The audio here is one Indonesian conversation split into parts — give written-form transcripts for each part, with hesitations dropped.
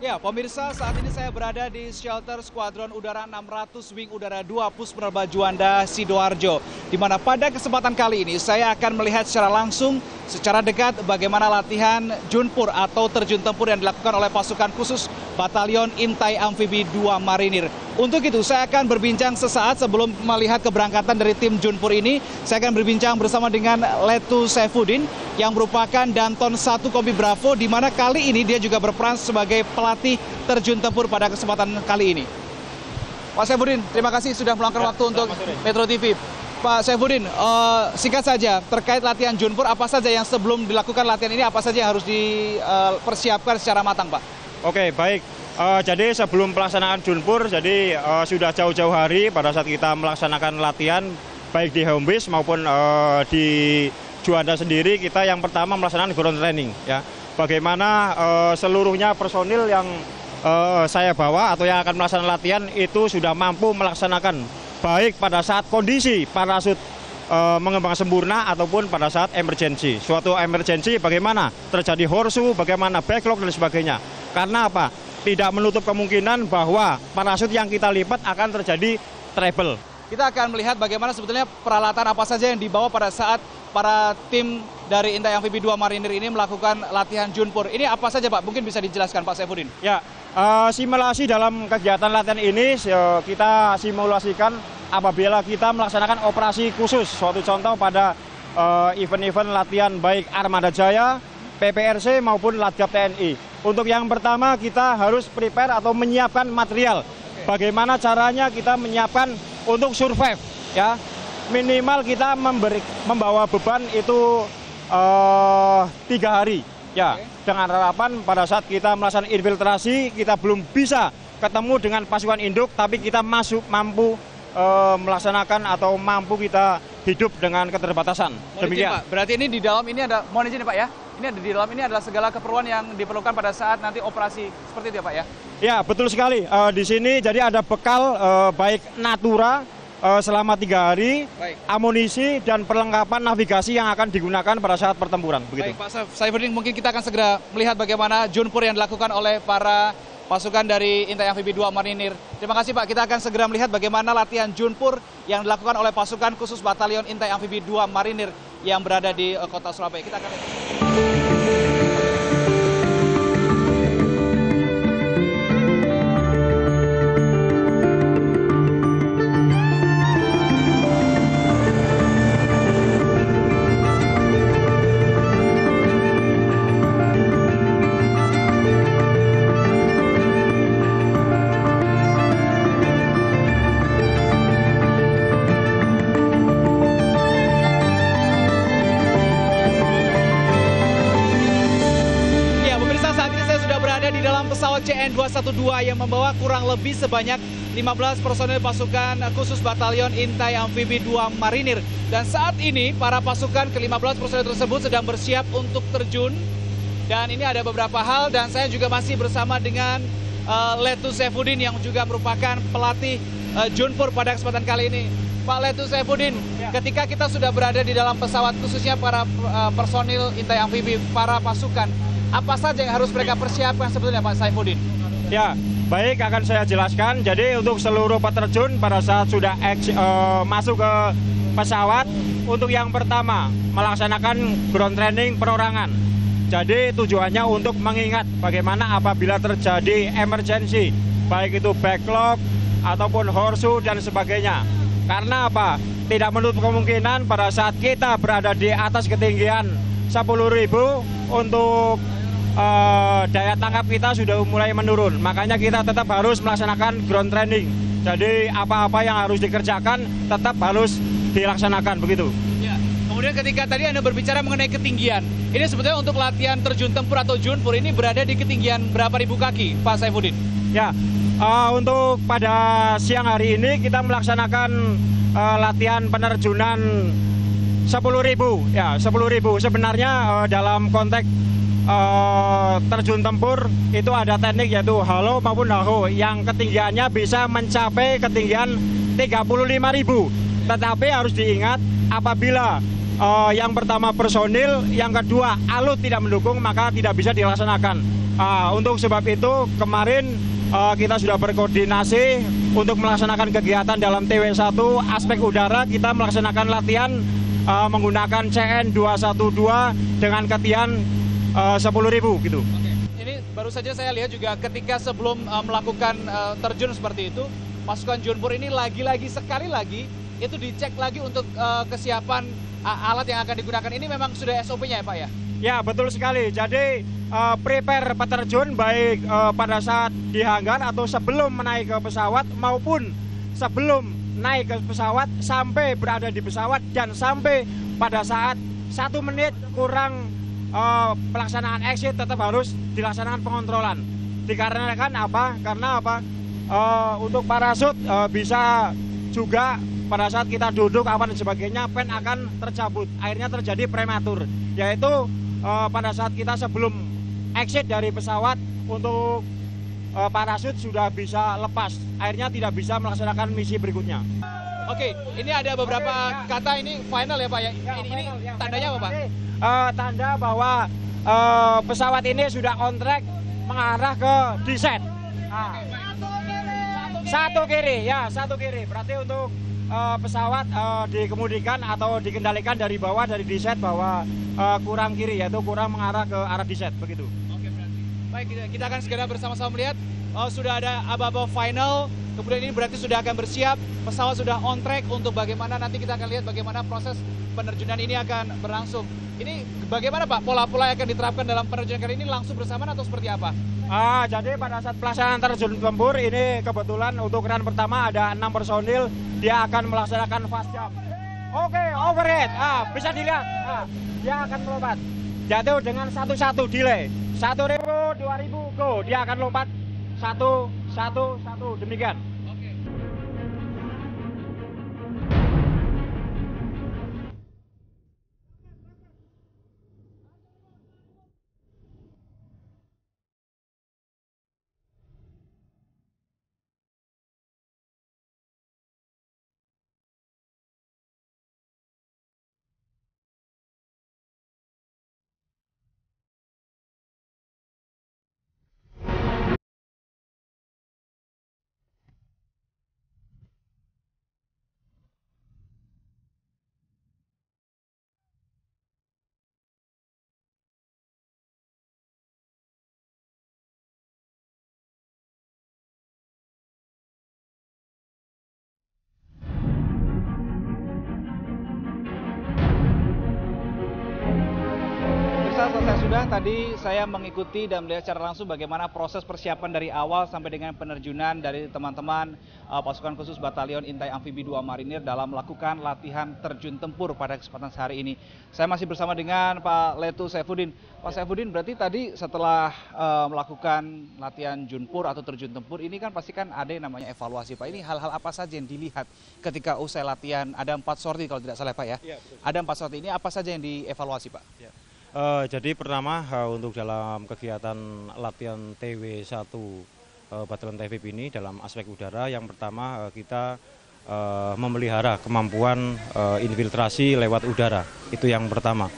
Ya, pemirsa, saat ini saya berada di shelter Skuadron Udara 600 Wing Udara 2 Pus Penerbang Juanda, Sidoarjo. Di mana pada kesempatan kali ini saya akan melihat secara langsung, secara dekat bagaimana latihan Junpur atau terjun tempur yang dilakukan oleh pasukan khusus Batalion Intai Amfibi 2 Marinir. Untuk itu saya akan berbincang sesaat sebelum melihat keberangkatan dari tim Junpur ini. Saya akan berbincang bersama dengan Letu Saifuddin yang merupakan Danton 1 Kompi Bravo, di mana kali ini dia juga berperan sebagai pelatih terjun tempur pada kesempatan kali ini. Pak Saifuddin, terima kasih sudah meluangkan waktu untuk Metro TV. Pak Saifuddin, singkat saja terkait latihan Junpur, apa saja yang sebelum dilakukan latihan ini, apa saja yang harus dipersiapkan secara matang, Pak? Oke, baik. Jadi sebelum pelaksanaan Junpur, jadi sudah jauh-jauh hari pada saat kita melaksanakan latihan, baik di home base maupun di Juanda sendiri, kita yang pertama melaksanakan ground training. Ya. Bagaimana seluruhnya personil yang saya bawa atau yang akan melaksanakan latihan itu sudah mampu melaksanakan baik pada saat kondisi parasut mengembang sempurna ataupun pada saat emergency. Suatu emergency bagaimana terjadi horseshoe, bagaimana backlog dan sebagainya. Karena apa? Tidak menutup kemungkinan bahwa parasut yang kita lipat akan terjadi trouble. Kita akan melihat bagaimana sebetulnya peralatan apa saja yang dibawa pada saat para tim dari Intai Amfibi 2 Marinir ini melakukan latihan Junpur. Ini apa saja, Pak? Mungkin bisa dijelaskan, Pak Saifuddin. Ya, simulasi dalam kegiatan latihan ini kita simulasikan apabila kita melaksanakan operasi khusus. Suatu contoh pada event-event latihan baik Armada Jaya, PPRC maupun Latgab TNI. Untuk yang pertama kita harus prepare atau menyiapkan material. Bagaimana caranya kita menyiapkan untuk survive, ya. Minimal kita membawa beban itu 3 hari, ya. Dengan harapan pada saat kita melaksanakan infiltrasi kita belum bisa ketemu dengan pasukan induk, tapi kita mampu melaksanakan atau mampu kita hidup dengan keterbatasan. Demikian, Pak. Berarti ini di dalam ini ada, mohon izin Pak ya. Ini ada di dalam ini adalah segala keperluan yang diperlukan pada saat nanti operasi seperti itu ya, Pak ya. Ya, betul sekali. Di sini jadi ada bekal baik natura selama 3 hari, baik, amunisi dan perlengkapan navigasi yang akan digunakan pada saat pertempuran. Begitu. Baik, Pak Saifuddin, mungkin kita akan segera melihat bagaimana Junpur yang dilakukan oleh para pasukan dari Intai Amfibi 2 Marinir. Terima kasih, Pak. Kita akan segera melihat bagaimana latihan Junpur yang dilakukan oleh pasukan khusus Batalion Intai Amfibi 2 Marinir yang berada di kota Surabaya. Kita akan lihat. Pesawat CN-212 yang membawa kurang lebih sebanyak 15 personel pasukan khusus Batalion Intai Amfibi 2 Marinir. Dan saat ini para pasukan ke-15 personel tersebut sedang bersiap untuk terjun. Dan ini ada beberapa hal dan saya juga masih bersama dengan Letu Saifuddin yang juga merupakan pelatih Junpur pada kesempatan kali ini. Pak Letu Saifuddin, ya, ketika kita sudah berada di dalam pesawat khususnya para personil Intai Amfibi, para pasukan, apa saja yang harus mereka persiapkan sebetulnya, Pak Saifuddin? Ya, baik, akan saya jelaskan. Jadi untuk seluruh peterjun pada saat sudah masuk ke pesawat, untuk yang pertama melaksanakan ground training perorangan. Jadi tujuannya untuk mengingat bagaimana apabila terjadi emergency, baik itu backlog ataupun horseshoe dan sebagainya. Karena apa? Tidak menutup kemungkinan pada saat kita berada di atas ketinggian 10.000 untuk daya tangkap kita sudah mulai menurun. Makanya kita tetap harus melaksanakan ground training. Jadi apa-apa yang harus dikerjakan tetap harus dilaksanakan, begitu. Ya. Kemudian ketika tadi Anda berbicara mengenai ketinggian, ini sebetulnya untuk latihan terjun tempur atau Junpur ini berada di ketinggian berapa ribu kaki, Pak Saifuddin? Ya, untuk pada siang hari ini kita melaksanakan latihan penerjunan 10.000. Ya, 10.000. Sebenarnya dalam konteks terjun tempur itu ada teknik yaitu halo maupun haho yang ketinggiannya bisa mencapai ketinggian 35.000. Tetapi harus diingat apabila Yang pertama personil, yang kedua alut tidak mendukung, maka tidak bisa dilaksanakan. Untuk sebab itu kemarin kita sudah berkoordinasi untuk melaksanakan kegiatan dalam TW1 aspek udara. Kita melaksanakan latihan menggunakan CN 212 dengan ketinggian 10.000 gitu. Ini baru saja saya lihat juga ketika sebelum melakukan terjun seperti itu, pasukan Junpur ini sekali lagi itu dicek lagi untuk kesiapan alat yang akan digunakan. Ini memang sudah SOP-nya ya Pak ya? Ya betul sekali, jadi prepare peterjun baik pada saat di hanggar atau sebelum menaik ke pesawat maupun sebelum naik ke pesawat sampai berada di pesawat dan sampai pada saat 1 menit kurang pelaksanaan exit tetap harus dilaksanakan pengontrolan. Dikarenakan apa? Karena apa? Untuk parasut bisa juga pada saat kita duduk apa dan sebagainya pen akan tercabut, akhirnya terjadi prematur, yaitu pada saat kita sebelum exit dari pesawat untuk parasut sudah bisa lepas, akhirnya tidak bisa melaksanakan misi berikutnya. Oke, ini ada beberapa kata ini final ya Pak ya? Ini tandanya apa Pak? Tanda bahwa pesawat ini sudah on track mengarah ke descent. Satu kiri. Berarti untuk pesawat dikemudikan atau dikendalikan dari bawah, dari descent bahwa kurang kiri, yaitu kurang mengarah ke arah descent, begitu. Oke, berarti. Baik, kita akan segera bersama-sama melihat sudah ada aba-aba final. Kemudian ini berarti sudah akan bersiap, pesawat sudah on track untuk bagaimana nanti kita akan lihat bagaimana proses penerjunan ini akan berlangsung. Ini bagaimana Pak pola-pola yang akan diterapkan dalam penerjunan kali ini, langsung bersamaan atau seperti apa? Jadi pada saat pelaksanaan terjun tempur ini kebetulan untuk run pertama ada 6 personil, dia akan melaksanakan fast jump. Oke, overhead, bisa dilihat, dia akan melompat. Jatuh dengan 1-1 delay, 1.000, 2.000, go, dia akan lompat 1-1-1 demikian. Selesai sudah, tadi saya mengikuti dan melihat secara langsung bagaimana proses persiapan dari awal sampai dengan penerjunan dari teman-teman pasukan khusus Batalion Intai Amfibi 2 Marinir dalam melakukan latihan terjun tempur pada kesempatan sehari ini. Saya masih bersama dengan Pak Letu Saifuddin. Pak Saifuddin, berarti tadi setelah melakukan latihan junpur atau terjun tempur ini kan pasti kan ada yang namanya evaluasi Pak. Ini hal-hal apa saja yang dilihat ketika usai latihan? Ada 4 sorti kalau tidak salah Pak ya? Ya, ada 4 sorti, ini apa saja yang dievaluasi Pak? Ya. Jadi pertama untuk dalam kegiatan latihan TW1 Batalion TVP ini dalam aspek udara, yang pertama kita memelihara kemampuan infiltrasi lewat udara, itu yang pertama.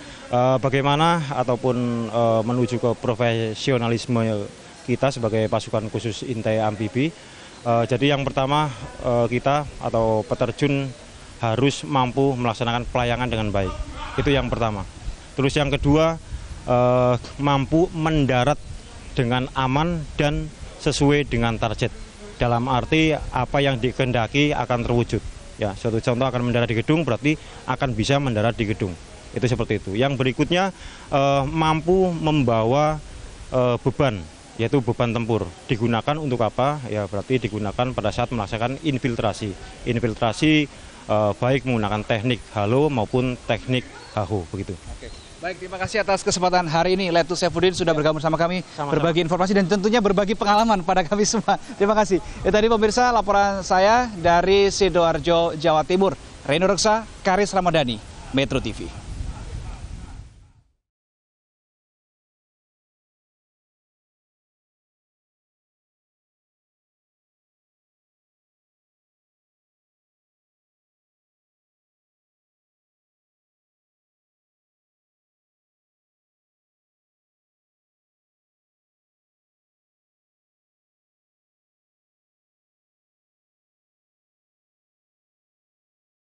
Bagaimana ataupun menuju ke profesionalisme kita sebagai pasukan khusus Intai Amfibi. Jadi yang pertama kita atau peterjun harus mampu melaksanakan pelayangan dengan baik, itu yang pertama. Terus yang kedua, mampu mendarat dengan aman dan sesuai dengan target. Dalam arti apa yang dikehendaki akan terwujud. Ya, suatu contoh akan mendarat di gedung berarti akan bisa mendarat di gedung. Itu seperti itu. Yang berikutnya mampu membawa beban, yaitu beban tempur. Digunakan untuk apa? Ya berarti digunakan pada saat melaksanakan infiltrasi. Infiltrasi baik menggunakan teknik halo maupun teknik haho begitu. Oke. Baik, terima kasih atas kesempatan hari ini. Letu Saifuddin sudah bergabung sama kami, berbagi informasi dan tentunya berbagi pengalaman pada kami semua. Terima kasih. Tadi pemirsa, laporan saya dari Sidoarjo, Jawa Timur. Reno Reksa, Karis Ramadhani, Metro TV.